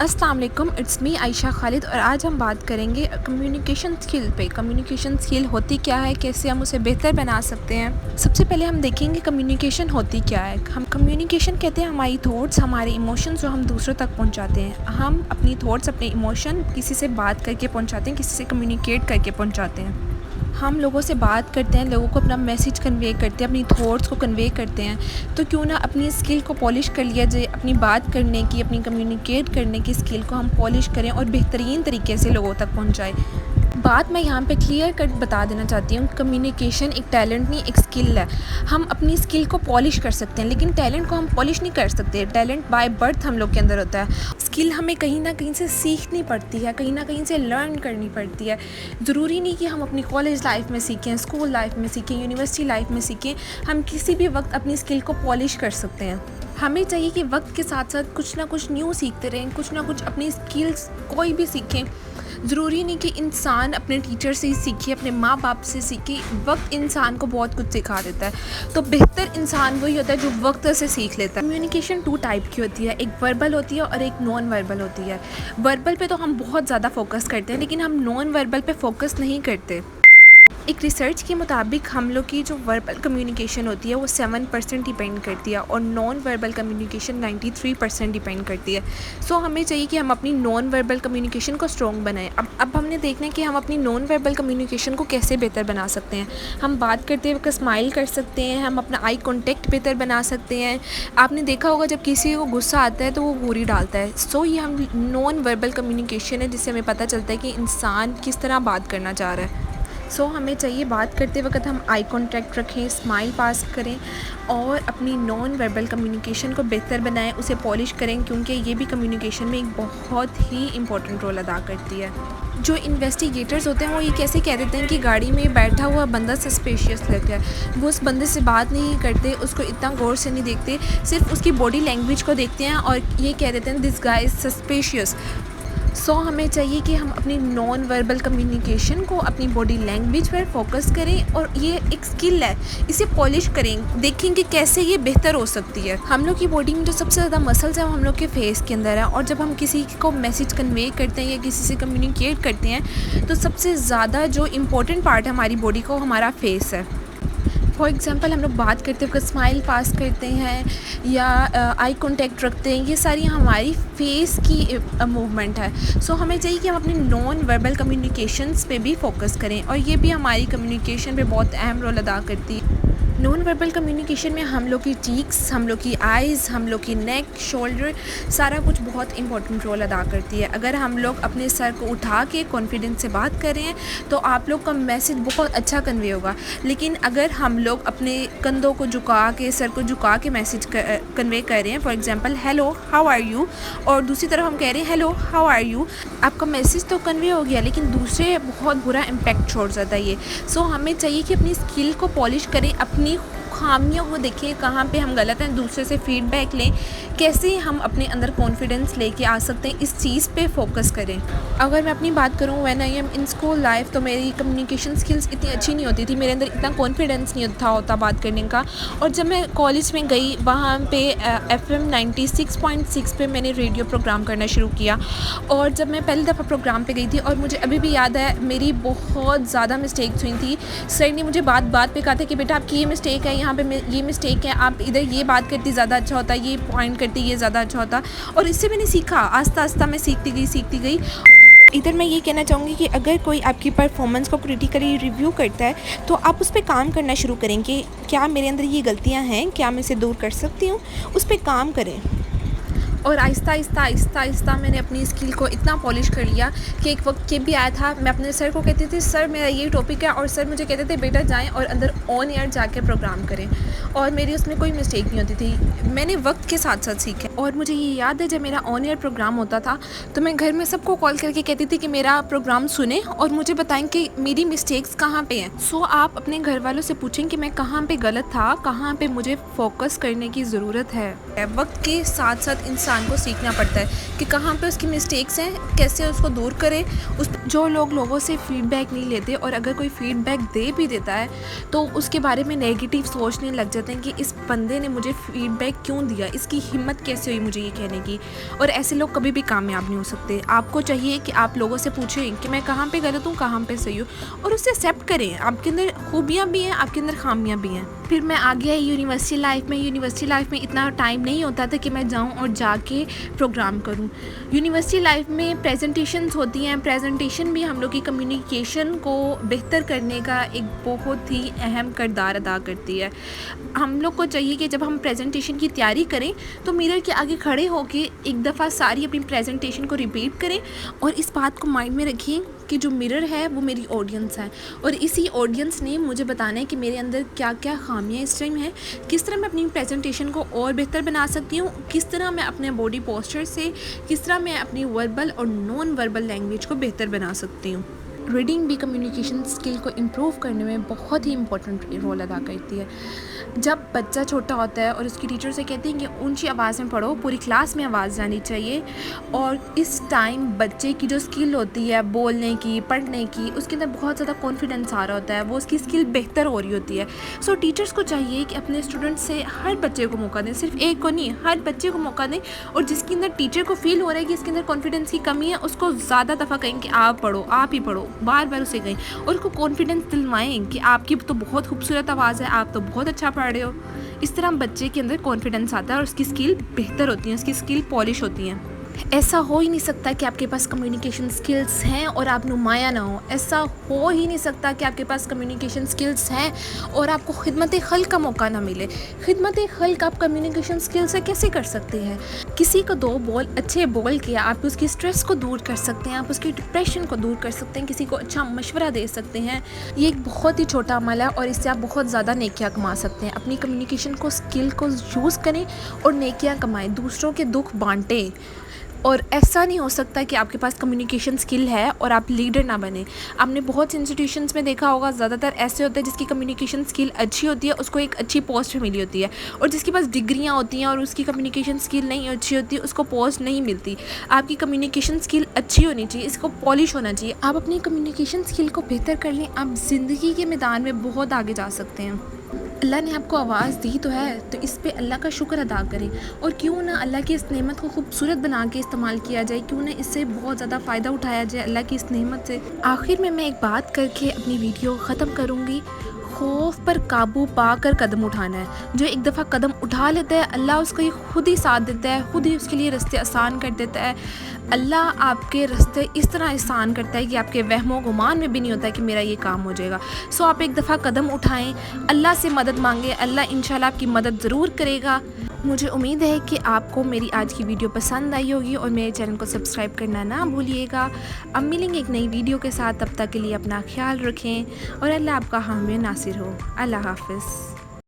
अस्सलाम वालेकुम, it's me Ayesha Khalid और आज हम बात करेंगे कम्युनिकेशन स्किल पे। कम्युनिकेशन स्किल होती क्या है, कैसे हम उसे बेहतर बना सकते हैं। सबसे पहले हम देखेंगे कम्युनिकेशन होती क्या है। हम कम्युनिकेशन कहते हैं हमारी थॉट्स, हमारे इमोशंस जो हम दूसरों तक पहुंचाते हैं। हम अपनी थॉट्स, अपने इमोशन किसी से बात करके पहुंचाते हैं, किसी से कम्युनिकेट करके पहुंचाते हैं। हम लोगों से बात करते हैं, लोगों को अपना मैसेज कन्वे करते हैं, अपनी थॉट्स को कन्वे करते हैं। तो क्यों ना अपनी स्किल को पॉलिश कर लिया जाए, अपनी बात करने की, अपनी कम्युनिकेट करने की स्किल को हम पॉलिश करें और बेहतरीन तरीके से लोगों तक पहुंचाएं। बात मैं यहाँ पे क्लियर कट बता देना चाहती हूँ, कम्युनिकेशन एक टैलेंट नहीं, एक स्किल है। हम अपनी स्किल को पॉलिश कर सकते हैं, लेकिन टैलेंट को हम पॉलिश नहीं कर सकते। टैलेंट बाय बर्थ हम लोग के अंदर होता है। स्किल हमें कहीं ना कहीं से सीखनी पड़ती है, कहीं ना कहीं से लर्न करनी पड़ती है। ज़रूरी नहीं कि हम अपनी कॉलेज लाइफ में सीखें, स्कूल लाइफ में सीखें, यूनिवर्सिटी लाइफ में सीखें। हम किसी भी वक्त अपनी स्किल को पॉलिश कर सकते हैं। हमें चाहिए कि वक्त के साथ साथ कुछ ना कुछ न्यू सीखते रहें, कुछ ना कुछ अपनी स्किल्स कोई भी सीखें। ज़रूरी नहीं कि इंसान अपने टीचर से ही सीखे, अपने माँ बाप से सीखे। वक्त इंसान को बहुत कुछ सिखा देता है। तो बेहतर इंसान वही होता है जो वक्त से सीख लेता है। कम्युनिकेशन 2 टाइप की होती है, एक वर्बल होती है और एक नॉन वर्बल होती है। वर्बल पे तो हम बहुत ज़्यादा फोकस करते हैं, लेकिन हम नॉन वर्बल पे फोकस नहीं करते। एक रिसर्च के मुताबिक हम लोग की जो वर्बल कम्युनिकेशन होती है वो 7% डिपेंड करती है और नॉन वर्बल कम्युनिकेशन 93% डिपेंड करती है। सो हमें चाहिए कि हम अपनी नॉन वर्बल कम्युनिकेशन को स्ट्रॉन्ग बनाएं। अब हमने देखना है कि हम अपनी नॉन वर्बल कम्युनिकेशन को कैसे बेहतर बना सकते हैं। हम बात करते वक्त स्माइल कर सकते हैं, हम अपना आई कॉन्टेक्ट बेहतर बना सकते हैं। आपने देखा होगा जब किसी को गुस्सा आता है तो वो घूरी डालता है। सो ये हम नॉन वर्बल कम्युनिकेशन है, जिससे हमें पता चलता है कि इंसान किस तरह बात करना चाह रहा है। हमें चाहिए बात करते वक्त हम आई कॉन्टैक्ट रखें, स्माइल पास करें और अपनी नॉन वर्बल कम्युनिकेशन को बेहतर बनाएं, उसे पॉलिश करें, क्योंकि ये भी कम्युनिकेशन में एक बहुत ही इम्पोर्टेंट रोल अदा करती है। जो इन्वेस्टिगेटर्स होते हैं वो ये कैसे कह देते हैं कि गाड़ी में बैठा हुआ बंदा सस्पिशियस लगता है। वो उस बंदे से बात नहीं करते, उसको इतना गौर से नहीं देखते, सिर्फ उसकी बॉडी लैंग्वेज को देखते हैं और ये कह देते हैं दिस गाय इज़ सस्पिशियस। हमें चाहिए कि हम अपनी नॉन वर्बल कम्युनिकेशन को अपनी बॉडी लैंग्वेज पर फोकस करें और ये एक स्किल है, इसे पॉलिश करें, देखेंगे कैसे ये बेहतर हो सकती है। हम लोग की बॉडी में जो सबसे ज़्यादा मसल्स हैं वो हम लोग के फेस के अंदर है, और जब हम किसी को मैसेज कन्वे करते हैं या किसी से कम्युनिकेट करते हैं तो सबसे ज़्यादा जो इम्पोर्टेंट पार्ट है हमारी बॉडी को हमारा फेस है। फॉर एग्ज़ाम्पल हम लोग बात करते वक्त स्माइल पास करते हैं या आई कॉन्टैक्ट रखते हैं, ये सारी हमारी फेस की मूवमेंट है। हमें चाहिए कि हम अपने नॉन वर्बल कम्युनिकेशंस पे भी फोकस करें और ये भी हमारी कम्युनिकेशन पे बहुत अहम रोल अदा करती है। नॉन वर्बल कम्युनिकेशन में हम लोग की चीक्स, हम लोग की आइज़, हम लोग की नेक, शोल्डर, सारा कुछ बहुत इंपॉर्टेंट रोल अदा करती है। अगर हम लोग अपने सर को उठा के कॉन्फिडेंस से बात कर रहे हैं तो आप लोग का मैसेज बहुत अच्छा कन्वे होगा, लेकिन अगर हम लोग अपने कंधों को झुका के, सर को झुका के मैसेज कन्वे कर रहे हैं, for example hello how are you, और दूसरी तरफ हम कह रहे हैं हेलो हाउ आर यू, आपका मैसेज तो कन्वे हो गया लेकिन दूसरे बहुत बुरा इम्पैक्ट छोड़ जाता है ये। हमें चाहिए कि अपनी स्किल को पॉलिश करें, अपनी खामियों को देखें, कहाँ पे हम गलत हैं, दूसरे से फीडबैक लें, कैसे हम अपने अंदर कॉन्फिडेंस लेके आ सकते हैं, इस चीज़ पे फोकस करें। अगर मैं अपनी बात करूँ when I am in school life, तो मेरी कम्युनिकेशन स्किल्स इतनी अच्छी नहीं होती थी, मेरे अंदर इतना कॉन्फिडेंस नहीं होता बात करने का। और जब मैं कॉलेज में गई वहाँ पे FM 96.6 पे मैंने रेडियो प्रोग्राम करना शुरू किया, और जब मैं पहली दफ़ा प्रोग्राम पे गई थी, और मुझे अभी भी याद है मेरी बहुत ज़्यादा मिस्टेक्स हुई थी। सर ने मुझे बात पे कहा था कि बेटा आपकी ये मिस्टेक है, यहाँ पे ये मिस्टेक है, आप इधर ये बात करती ज़्यादा अच्छा होता, ये पॉइंट करती ये ज़्यादा अच्छा होता। और इससे मैंने सीखा, आस्ता आस्ता मैं सीखती गई। इधर मैं ये कहना चाहूँगी कि अगर कोई आपकी परफॉर्मेंस को क्रिटिकली रिव्यू करता है तो आप उस पर काम करना शुरू करें कि क्या मेरे अंदर ये गलतियाँ हैं, क्या मैं इसे दूर कर सकती हूँ, उस पर काम करें। और आहिस्ता मैंने अपनी स्किल को इतना पॉलिश कर लिया कि एक वक्त ये भी आया था, मैं अपने सर को कहती थी सर मेरा ये टॉपिक है, और सर मुझे कहते थे बेटा जाएं और अंदर ऑन एयर जाके प्रोग्राम करें, और मेरी उसमें कोई मिस्टेक नहीं होती थी। मैंने वक्त के साथ साथ सीखा। और मुझे ये याद है जब मेरा ऑन एयर प्रोग्राम होता था तो मैं घर में सबको कॉल करके कहती थी कि मेरा प्रोग्राम सुने और मुझे बताएं कि मेरी मिस्टेक्स कहाँ पे हैं। आप अपने घर वालों से पूछें कि मैं कहाँ पे गलत था, कहाँ पे मुझे फोकस करने की ज़रूरत है। वक्त के साथ साथ इंसान इंसान को सीखना पड़ता है कि कहाँ पे उसकी मिस्टेक्स हैं, कैसे उसको दूर करें। जो लोग लोगों से फ़ीडबैक नहीं लेते और अगर कोई फ़ीडबैक दे भी देता है तो उसके बारे में नेगेटिव सोचने लग जाते हैं कि इस बंदे ने मुझे फ़ीडबैक क्यों दिया, इसकी हिम्मत कैसे हुई मुझे ये कहने की। और ऐसे लोग कभी भी कामयाब नहीं हो सकते। आपको चाहिए कि आप लोगों से पूछें कि मैं कहाँ पे गलत हूँ, कहाँ पे सही हूँ, और उससे एक्सेप्ट करें। आपके अंदर खूबियाँ भी हैं, आपके अंदर खामियाँ भी हैं। फिर मैं आ गया यूनिवर्सिटी लाइफ में इतना टाइम नहीं होता था कि मैं जाऊँ और जाके प्रोग्राम करूँ। यूनिवर्सिटी लाइफ में प्रेजेंटेशंस होती हैं। प्रेजेंटेशन भी हम लोग की कम्युनिकेशन को बेहतर करने का एक बहुत ही अहम किरदार अदा करती है। हम लोग को चाहिए कि जब हम प्रेजेंटेशन की तैयारी करें तो मिरर के आगे खड़े होकर एक दफ़ा सारी अपनी प्रेजेंटेशन को रिपीट करें और इस बात को माइंड में रखें कि जो मिरर है वो मेरी ऑडियंस है और इसी ऑडियंस ने मुझे बताना है कि मेरे अंदर क्या क्या खामियां इस टाइम हैं, किस तरह मैं अपनी प्रेजेंटेशन को और बेहतर बना सकती हूँ, किस तरह मैं अपने बॉडी पोस्चर से, किस तरह मैं अपनी वर्बल और नॉन वर्बल लैंग्वेज को बेहतर बना सकती हूँ। रीडिंग भी कम्युनिकेशन स्किल को इम्प्रूव करने में बहुत ही इम्पोर्टेंट रोल अदा करती है। जब बच्चा छोटा होता है और उसकी टीचर से कहती हैं कि ऊंची आवाज़ में पढ़ो, पूरी क्लास में आवाज़ जानी चाहिए, और इस टाइम बच्चे की जो स्किल होती है बोलने की, पढ़ने की, उसके अंदर बहुत ज़्यादा कॉन्फिडेंस आ रहा होता है, वो उसकी स्किल बेहतर हो रही होती है। सो टीचर्स को चाहिए कि अपने स्टूडेंट्स से हर बच्चे को मौका दें, सिर्फ एक को नहीं, हर बच्चे को मौका दें, और जिसके अंदर टीचर को फील हो रहा है कि इसके अंदर कॉन्फिडेंस की कमी है, उसको ज़्यादा दफ़ा कहें कि आप पढ़ो, आप ही पढ़ो, बार बार उसे कहें और उसको कॉन्फिडेंस दिलवाएं कि आपकी तो बहुत खूबसूरत आवाज़ है, आप तो बहुत अच्छा पढ़ रहे हो। इस तरह बच्चे के अंदर कॉन्फिडेंस आता है और उसकी स्किल बेहतर होती है, उसकी स्किल पॉलिश होती हैं। ऐसा हो ही नहीं सकता कि आपके पास कम्युनिकेशन स्किल्स हैं और आप नुमाया ना हो। ऐसा हो ही नहीं सकता कि आपके पास कम्युनिकेशन स्किल्स हैं और आपको खिदमत खल्क का मौका ना मिले। खिदमत खल्क आप कम्युनिकेशन स्किल से कैसे कर सकते हैं? किसी को 2 बोल अच्छे बोल के आप उसकी स्ट्रेस को दूर कर सकते हैं, आप उसकी डिप्रेशन को दूर कर सकते हैं, किसी को अच्छा मशवरा दे सकते हैं। ये एक बहुत ही छोटा अमल है और इससे आप बहुत ज़्यादा नेकियां कमा सकते हैं। अपनी कम्युनिकेशन को स्किल को यूज़ करें और नेकियां कमाएं, दूसरों के दुख बांटें। और ऐसा नहीं हो सकता कि आपके पास कम्युनिकेशन स्किल है और आप लीडर ना बने। आपने बहुत इंस्टीट्यूशंस में देखा होगा, ज़्यादातर ऐसे होता है जिसकी कम्युनिकेशन स्किल अच्छी होती है उसको एक अच्छी पोस्ट मिली होती है, और जिसके पास डिग्रियां होती हैं और उसकी कम्युनिकेशन स्किल नहीं अच्छी होती है उसको पोस्ट नहीं मिलती। आपकी कम्युनिकेशन स्किल अच्छी होनी चाहिए, इसको पॉलिश होना चाहिए। आप अपनी कम्युनिकेशन स्किल को बेहतर कर लें, आप ज़िंदगी के मैदान में बहुत आगे जा सकते हैं। अल्लाह ने आपको आवाज़ दी तो है, तो इस पे अल्लाह का शुक्र अदा करें, और क्यों ना अल्लाह की इस नेमत को खूबसूरत बना के इस्तेमाल किया जाए, क्यों ना इससे बहुत ज़्यादा फ़ायदा उठाया जाए अल्लाह की इस नेमत से। आखिर में मैं एक बात करके अपनी वीडियो ख़त्म करूँगी। खौफ पर काबू पाकर कदम उठाना है। जो एक दफ़ा कदम उठा लेता है अल्लाह उसको खुद ही साथ देता है, खुद ही उसके लिए रास्ते आसान कर देता है। अल्लाह आपके रास्ते इस तरह आसान करता है कि आपके वहमो गुमान में भी नहीं होता है कि मेरा ये काम हो जाएगा। सो आप एक दफ़ा कदम उठाएं, अल्लाह से मदद मांगें, अल्लाह इंशाल्लाह आपकी मदद ज़रूर करेगा। मुझे उम्मीद है कि आपको मेरी आज की वीडियो पसंद आई होगी और मेरे चैनल को सब्सक्राइब करना ना भूलिएगा। अब मिलेंगे एक नई वीडियो के साथ, तब तक के लिए अपना ख्याल रखें और अल्लाह आपका हामी नासिर हो। अल्लाह हाफ़िज़।